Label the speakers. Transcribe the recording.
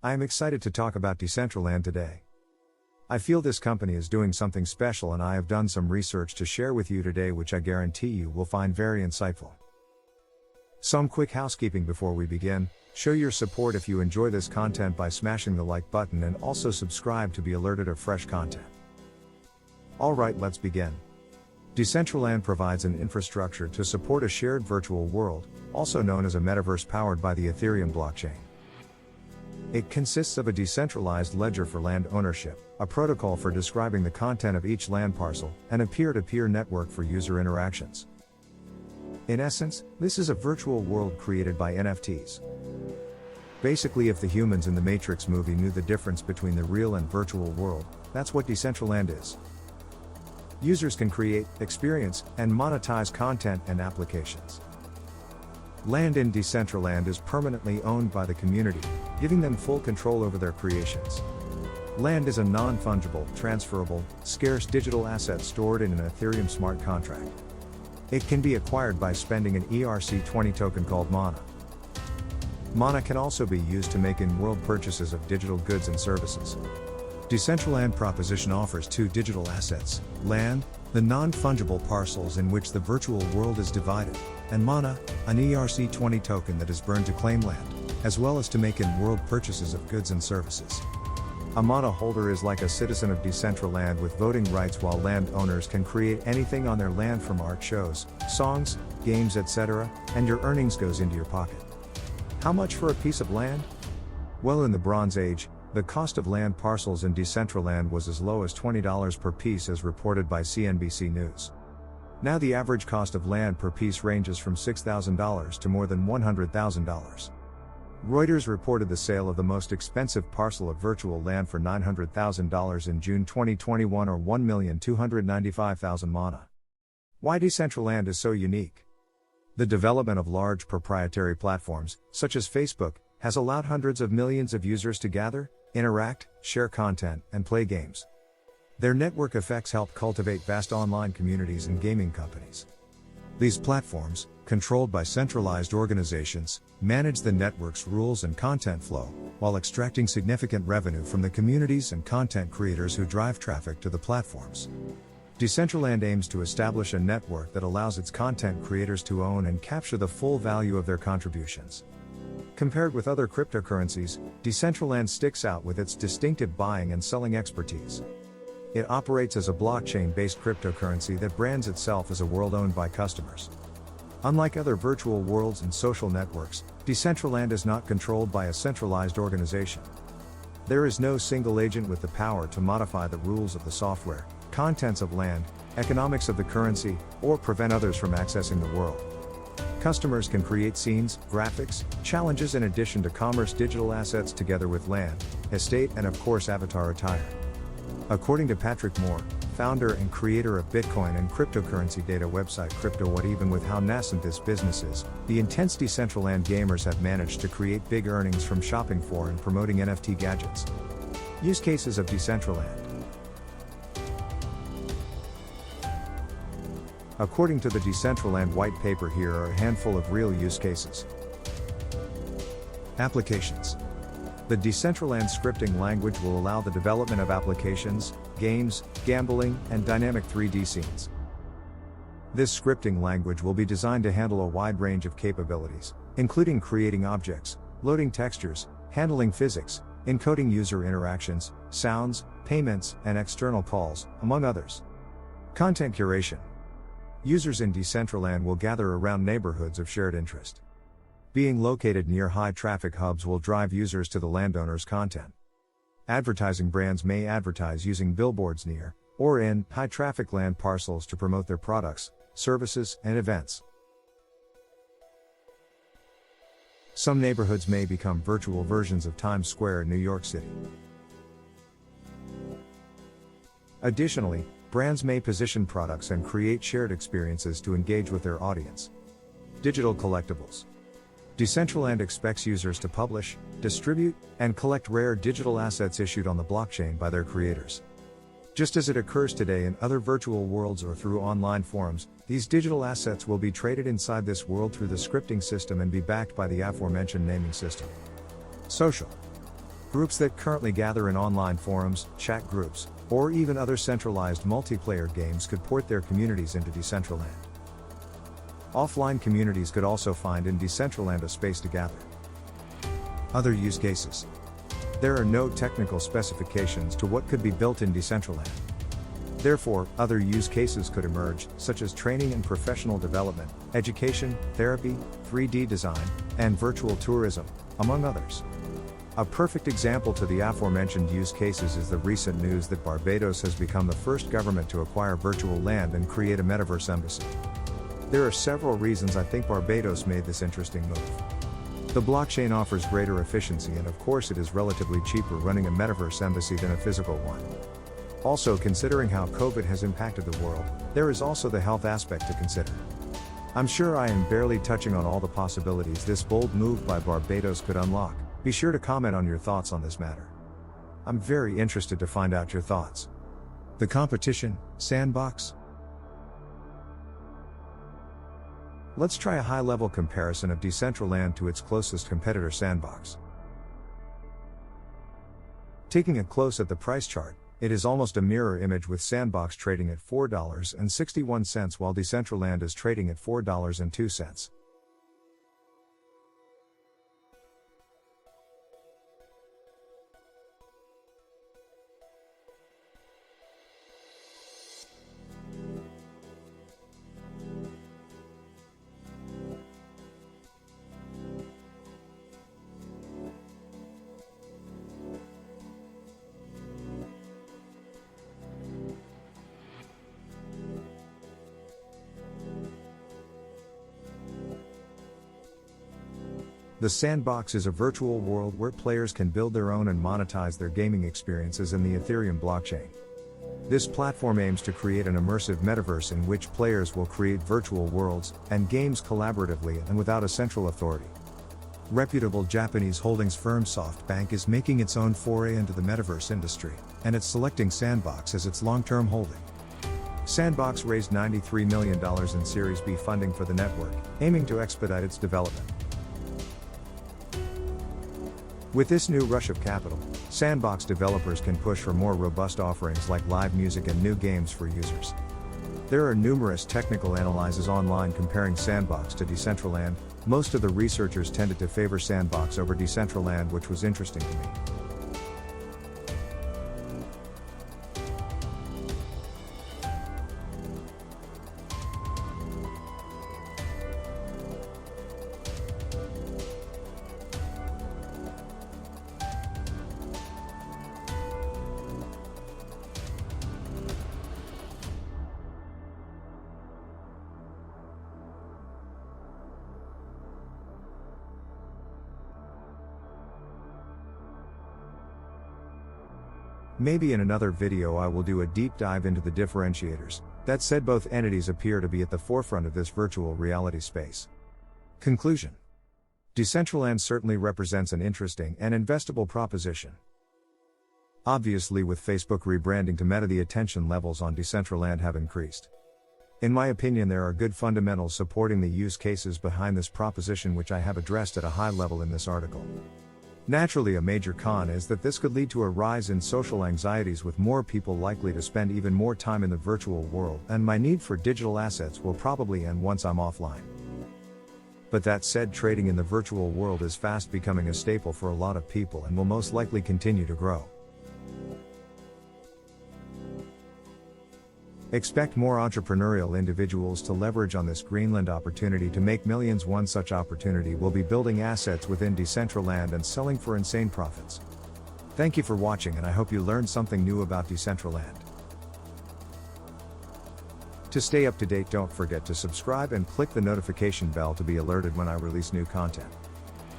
Speaker 1: I am excited to talk about Decentraland today. I feel this company is doing something special and I have done some research to share with you today which I guarantee you will find very insightful. Some quick housekeeping before we begin. Show your support if you enjoy this content by smashing the like button and also subscribe to be alerted of fresh content. Alright, let's begin. Decentraland provides an infrastructure to support a shared virtual world, also known as a metaverse powered by the Ethereum blockchain. It consists of a decentralized ledger for land ownership, a protocol for describing the content of each land parcel, and a peer-to-peer network for user interactions. In essence, this is a virtual world created by NFTs. Basically, if the humans in the Matrix movie knew the difference between the real and virtual world, that's what Decentraland is. Users can create, experience, and monetize content and applications. Land in Decentraland is permanently owned by the community, giving them full control over their creations. Land is a non-fungible, transferable, scarce digital asset stored in an Ethereum smart contract. It can be acquired by spending an ERC20 token called Mana. Mana can also be used to make in-world purchases of digital goods and services. Decentraland proposition offers two digital assets: land, the non-fungible parcels in which the virtual world is divided, and Mana, an ERC20 token that is burned to claim land, as well as to make in-world purchases of goods and services. A Mana holder is like a citizen of Decentraland with voting rights, while land owners can create anything on their land from art shows, songs, games, etc., and your earnings goes into your pocket. How much for a piece of land? Well, in the Bronze Age, the cost of land parcels in Decentraland was as low as $20 per piece, as reported by CNBC News. Now the average cost of land per piece ranges from $6,000 to more than $100,000. Reuters reported the sale of the most expensive parcel of virtual land for $900,000 in June 2021, or 1,295,000 Mana. Why Decentraland is so unique? The development of large proprietary platforms, such as Facebook, has allowed hundreds of millions of users to gather, interact, share content, and play games. Their network effects help cultivate vast online communities and gaming companies. These platforms, controlled by centralized organizations, manage the network's rules and content flow, while extracting significant revenue from the communities and content creators who drive traffic to the platforms. Decentraland aims to establish a network that allows its content creators to own and capture the full value of their contributions. Compared with other cryptocurrencies, Decentraland sticks out with its distinctive buying and selling expertise. It operates as a blockchain-based cryptocurrency that brands itself as a world owned by customers. Unlike other virtual worlds and social networks, Decentraland is not controlled by a centralized organization. There is no single agent with the power to modify the rules of the software, contents of land, economics of the currency, or prevent others from accessing the world. Customers can create scenes, graphics, challenges in addition to commerce digital assets together with land, estate, and of course avatar attire. According to Patrick Moore, founder and creator of Bitcoin and cryptocurrency data website CryptoWhat, even with how nascent this business is, the intense Decentraland gamers have managed to create big earnings from shopping for and promoting NFT gadgets. Use cases of Decentraland. According to the Decentraland white paper, here are a handful of real use cases. Applications. The Decentraland scripting language will allow the development of applications, games, gambling, and dynamic 3D scenes. This scripting language will be designed to handle a wide range of capabilities, including creating objects, loading textures, handling physics, encoding user interactions, sounds, payments, and external calls, among others. Content curation. Users in Decentraland will gather around neighborhoods of shared interest. Being located near high-traffic hubs will drive users to the landowner's content. Advertising. Brands may advertise using billboards near, or in, high-traffic land parcels to promote their products, services, and events. Some neighborhoods may become virtual versions of Times Square in New York City. Additionally, brands may position products and create shared experiences to engage with their audience. Digital collectibles. Decentraland expects users to publish, distribute, and collect rare digital assets issued on the blockchain by their creators. Just as it occurs today in other virtual worlds or through online forums, these digital assets will be traded inside this world through the scripting system and be backed by the aforementioned naming system. Social. Groups that currently gather in online forums, chat groups, or even other centralized multiplayer games could port their communities into Decentraland. Offline communities could also find in Decentraland a space to gather. Other use cases. There are no technical specifications to what could be built in Decentraland. Therefore, other use cases could emerge, such as training and professional development, education, therapy, 3D design, and virtual tourism, among others. A perfect example to the aforementioned use cases is the recent news that Barbados has become the first government to acquire virtual land and create a Metaverse embassy. There are several reasons I think Barbados made this interesting move. The blockchain offers greater efficiency, and of course it is relatively cheaper running a Metaverse embassy than a physical one. Also, considering how COVID has impacted the world, there is also the health aspect to consider. I'm sure I am barely touching on all the possibilities this bold move by Barbados could unlock. Be sure to comment on your thoughts on this matter. I'm very interested to find out your thoughts. The competition, Sandbox? Let's try a high-level comparison of Decentraland to its closest competitor Sandbox. Taking a close at the price chart, it is almost a mirror image, with Sandbox trading at $4.61 while Decentraland is trading at $4.02. The Sandbox is a virtual world where players can build their own and monetize their gaming experiences in the Ethereum blockchain. This platform aims to create an immersive metaverse in which players will create virtual worlds and games collaboratively and without a central authority. Reputable Japanese holdings firm SoftBank is making its own foray into the metaverse industry, and it's selecting Sandbox as its long-term holding. Sandbox raised $93 million in Series B funding for the network, aiming to expedite its development. With this new rush of capital, Sandbox developers can push for more robust offerings like live music and new games for users. There are numerous technical analyses online comparing Sandbox to Decentraland. Most of the researchers tended to favor Sandbox over Decentraland, which was interesting to me. Maybe in another video I will do a deep dive into the differentiators. That said, both entities appear to be at the forefront of this virtual reality space. Conclusion. Decentraland certainly represents an interesting and investable proposition. Obviously, with Facebook rebranding to Meta, the attention levels on Decentraland have increased. In my opinion, there are good fundamentals supporting the use cases behind this proposition, which I have addressed at a high level in this article. Naturally, a major con is that this could lead to a rise in social anxieties, with more people likely to spend even more time in the virtual world, and my need for digital assets will probably end once I'm offline. But that said, trading in the virtual world is fast becoming a staple for a lot of people and will most likely continue to grow. Expect more entrepreneurial individuals to leverage on this Greenland opportunity to make millions. One such opportunity will be building assets within Decentraland and selling for insane profits. Thank you for watching, and I hope you learned something new about Decentraland. To stay up to date, don't forget to subscribe and click the notification bell to be alerted when I release new content.